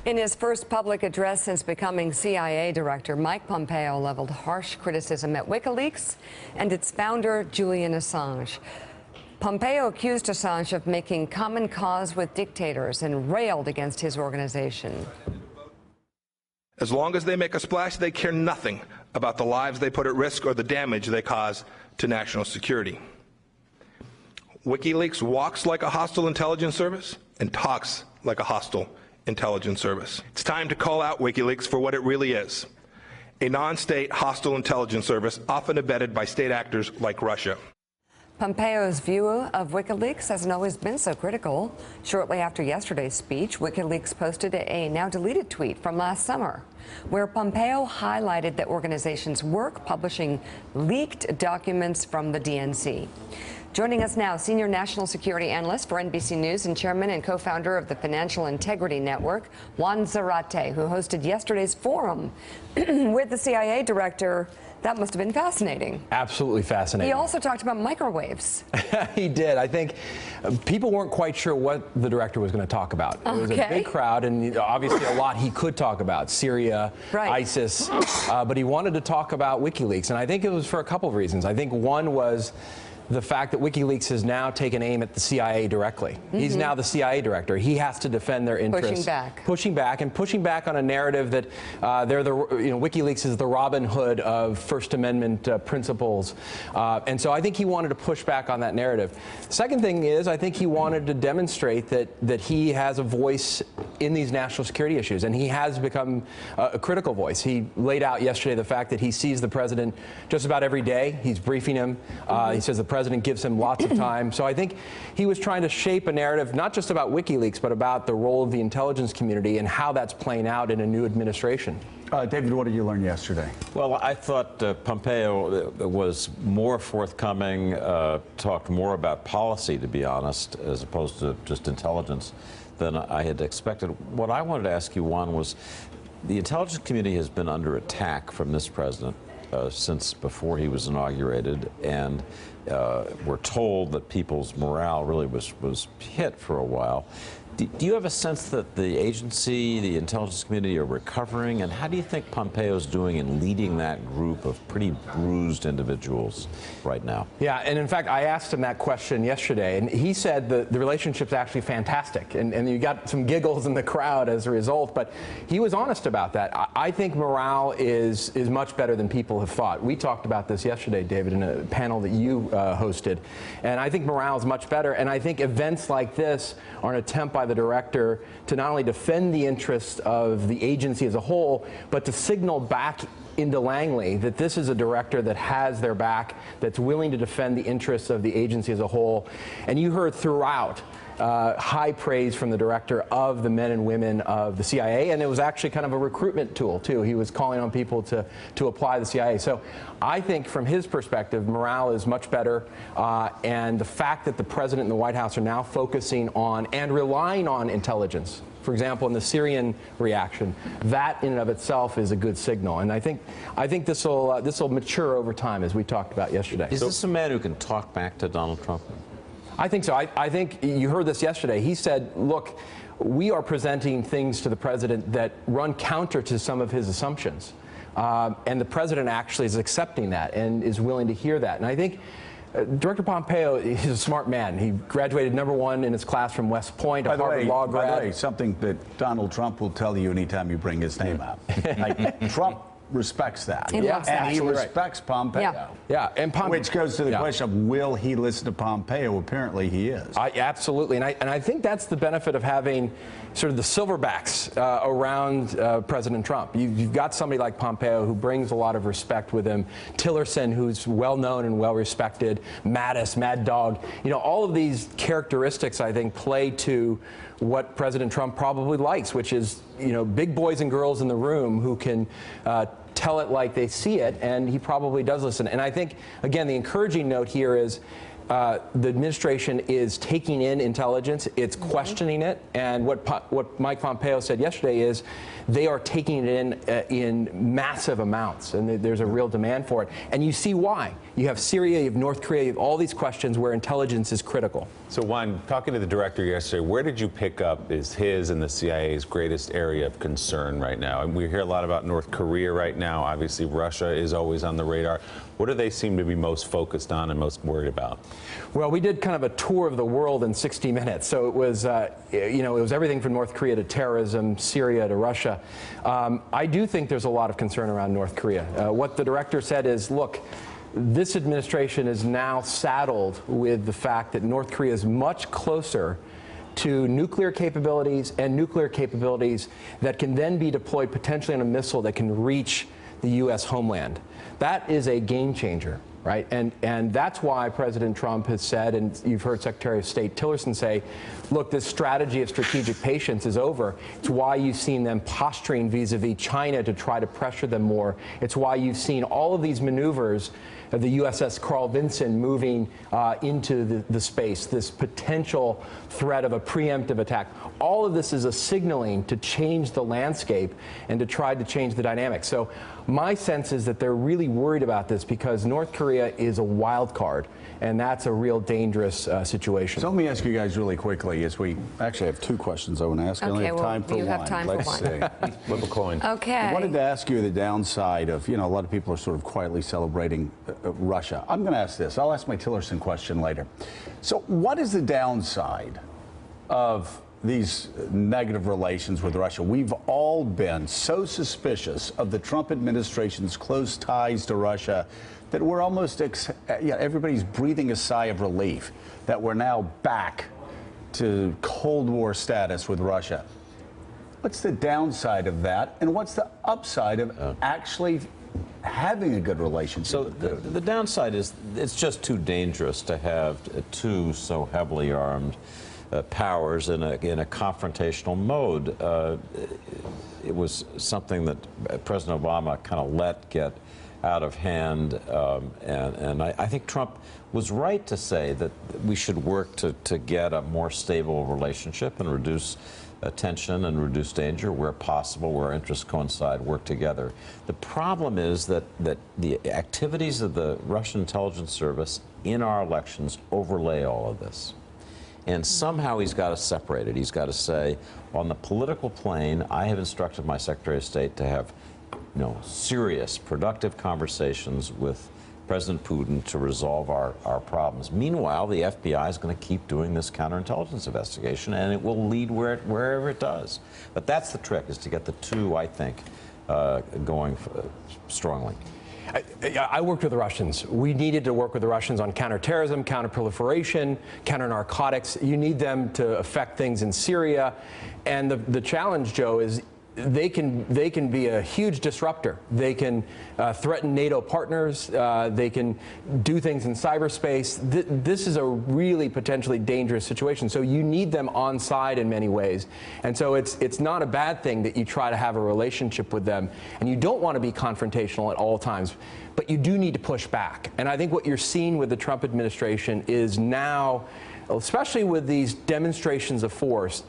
In his first public address since becoming CIA director, Mike Pompeo leveled harsh criticism at WikiLeaks and its founder, Julian Assange. Pompeo accused Assange of making common cause with dictators and railed against his organization. As long as they make a splash, they care nothing about the lives they put at risk or the damage they cause to national security. WikiLeaks walks like a hostile intelligence service and talks like a hostile intelligence service. It's time to call out WikiLeaks for what it really is: a non-state hostile intelligence service, often abetted by state actors like Russia. Pompeo's view of WikiLeaks hasn't always been so critical. Shortly after yesterday's speech, WikiLeaks posted a now-deleted tweet from last summer, where Pompeo highlighted the organization's work publishing leaked documents from the DNC. Joining us now, senior national security analyst for NBC News and chairman and co-founder of the Financial Integrity Network, Juan Zarate, who hosted yesterday's forum with the CIA director. That must have been fascinating. Absolutely fascinating. He also talked about microwaves. He did. I think people weren't quite sure what the director was going to talk about. It was a big crowd, and obviously a lot he could talk about: Syria, ISIS, but he wanted to talk about WikiLeaks, and I think it was for a couple of reasons. I think one was the fact that WikiLeaks has now taken aim at the CIA directly. He's now the CIA director. He has to defend their interests. Pushing back on a narrative that WikiLeaks is the Robin Hood of First Amendment principles. And so I think he wanted to push back on that narrative. Second thing is, I think he wanted to demonstrate that he has a voice in these national security issues, and he has become a critical voice. He laid out yesterday the fact that he sees the president just about every day. He's briefing him. He says the president gives him lots of time. So I think he was trying to shape a narrative not just about WikiLeaks, but about the role of the intelligence community and how that's playing out in a new administration. David, what did you learn yesterday? Well, I thought Pompeo was more forthcoming, talked more about policy, to be honest, as opposed to just intelligence, than I had expected. What I wanted to ask you, Juan, was the intelligence community has been under attack from this president since before he was inaugurated, and we're told that people's morale really was hit for a while. Do you have a sense that the agency, the intelligence community, are recovering? And how do you think Pompeo's doing in leading that group of pretty bruised individuals right now? Yeah, and in fact, I asked him that question yesterday, and he said the relationship's actually fantastic. And you got some giggles in the crowd as a result, but he was honest about that. I think morale is much better than people have thought. We talked about this yesterday, David, in a panel that you hosted. And I think morale is much better. And I think events like this are an attempt by the director to not only defend the interests of the agency as a whole, but to signal back into Langley that this is a director that has their back, that's willing to defend the interests of the agency as a whole. And you heard throughout high praise from the director of the men and women of the CIA, and it was actually kind of a recruitment tool too. He was calling on people to apply the CIA. So I think from his perspective, morale is much better, and the fact that the president and the White House are now focusing on and relying on intelligence, for example, in the Syrian reaction, that in and of itself is a good signal. And I think this will mature over time, as we talked about yesterday. Is this a man who can talk back to Donald Trump? I think so. I think you heard this yesterday. He said, look, we are presenting things to the president that run counter to some of his assumptions. And the president actually is accepting that and is willing to hear that. And I think Director Pompeo, he's a smart man. He graduated #1 in his class from West Point, a Harvard law grad. By the way, something that Donald Trump will tell you anytime you bring his name up. Like, Trump respects that. And he respects Pompeo. Which goes to the question of, will he listen to Pompeo? Apparently he is. Absolutely. And I think that's the benefit of having sort of the silverbacks around President Trump. You've got somebody like Pompeo who brings a lot of respect with him. Tillerson, who's well known and well respected. Mattis, Mad Dog. You know, all of these characteristics, I think, play to what President Trump probably likes, which is, you know, big boys and girls in the room who can tell it like they see it, and he probably does listen. And I think, again, the encouraging note here is the administration is taking in intelligence, it's questioning it, and what Mike Pompeo said yesterday is they are taking it in massive amounts, and there's a real demand for it. And you see why. You have Syria, you have North Korea, you have all these questions where intelligence is critical. So Juan, talking to the director yesterday, where did you pick up is his and the CIA's greatest area of concern right now? And we hear a lot about North Korea right now. Obviously, Russia is always on the radar. What do they seem to be most focused on and most worried about? Well, we did kind of a tour of the world in 60 minutes. So it was, it was everything from North Korea to terrorism, Syria to Russia. I do think there's a lot of concern around North Korea. What the director said is, look, this administration is now saddled with the fact that North Korea is much closer to nuclear capabilities and nuclear capabilities that can then be deployed potentially on a missile that can reach the U.S. homeland. That is a game changer, right? And that's why President Trump has said, and you've heard Secretary of State Tillerson say, look, this strategy of strategic patience is over. It's why you've seen them posturing vis-a-vis China to try to pressure them more. It's why you've seen all of these maneuvers of the USS Carl Vinson moving into the space, this potential threat of a preemptive attack. All of this is a signaling to change the landscape and to try to change the dynamics. So my sense is that they're really worried about this because North Korea is a wild card, and that's a real dangerous situation. So let me ask you guys really quickly, as we actually have two questions I want to ask. I only have time for one. You have time for one. Flip a coin. Okay. I wanted to ask you the downside of, a lot of people are sort of quietly celebrating Russia. I'm going to ask this. I'll ask my Tillerson question later. So what is the downside of these negative relations with Russia? We've all been so suspicious of the Trump administration's close ties to Russia that we're almost, everybody's breathing a sigh of relief that we're now back to Cold War status with Russia. What's the downside of that, and what's the upside of actually having a good relationship? So the downside is it's just too dangerous to have two so heavily armed powers in a confrontational mode. It was something that President Obama kind of let get out of hand, and I think Trump was right to say that we should work to get a more stable relationship and reduce tension and reduce danger where possible, where interests coincide, work together. The problem is that the activities of the Russian intelligence service in our elections overlay all of this. And somehow he's got to separate it. He's got to say, on the political plane, I have instructed my Secretary of State to have serious, productive conversations with President Putin to resolve our problems. Meanwhile, the FBI is going to keep doing this counterintelligence investigation, and it will lead wherever it does. But that's the trick, is to get the two, I think, going strongly. I worked with the Russians. We needed to work with the Russians on counterterrorism, counterproliferation, counter-narcotics. You need them to affect things in Syria. And the challenge, Joe, is they can be a huge disruptor. They can threaten NATO partners. They can do things in cyberspace. This is a really potentially dangerous situation. So you need them on side in many ways. And so it's not a bad thing that you try to have a relationship with them. And you don't want to be confrontational at all times. But you do need to push back. And I think what you're seeing with the Trump administration is now, especially with these demonstrations of force,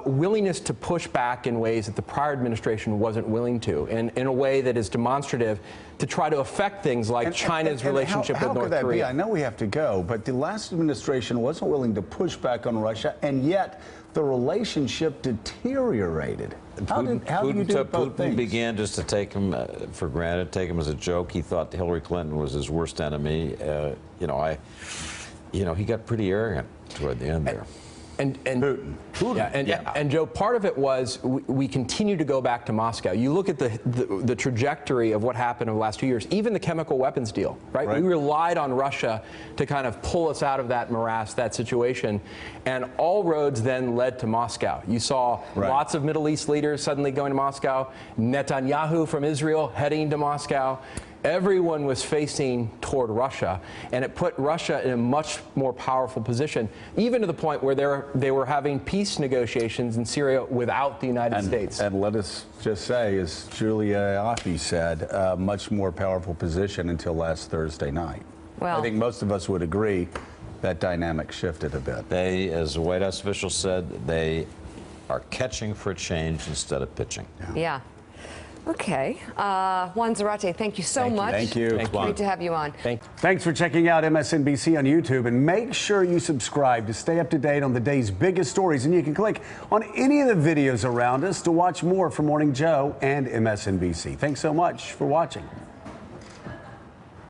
willingness to push back in ways that the prior administration wasn't willing to, and in a way that is demonstrative to try to affect things like China's relationship with North Korea. How could that be? I know we have to go, but the last administration wasn't willing to push back on Russia, and yet the relationship deteriorated. How do you do both things? Putin began just to take him for granted, take him as a joke. He thought Hillary Clinton was his worst enemy. He got pretty arrogant toward the end there. And Joe, part of it was we continue to go back to Moscow. You look at the trajectory of what happened over the last 2 years, even the chemical weapons deal, right? We relied on Russia to kind of pull us out of that morass, that situation, and all roads then led to Moscow. You saw lots of Middle East leaders suddenly going to Moscow, Netanyahu from Israel heading to Moscow. Everyone was facing toward Russia, and it put Russia in a much more powerful position, even to the point where they were having peace negotiations in Syria without the United States. And let us just say, as Julia Ioffe said, a much more powerful position until last Thursday night. Well, I think most of us would agree that dynamic shifted a bit. They, as the White House officials said, they are catching for a change instead of pitching. Yeah. Okay. Juan Zarate, thank you so much. Thank you. Great to have you on. Thanks for checking out MSNBC on YouTube, and make sure you subscribe to stay up to date on the day's biggest stories. And you can click on any of the videos around us to watch more from Morning Joe and MSNBC. Thanks so much for watching.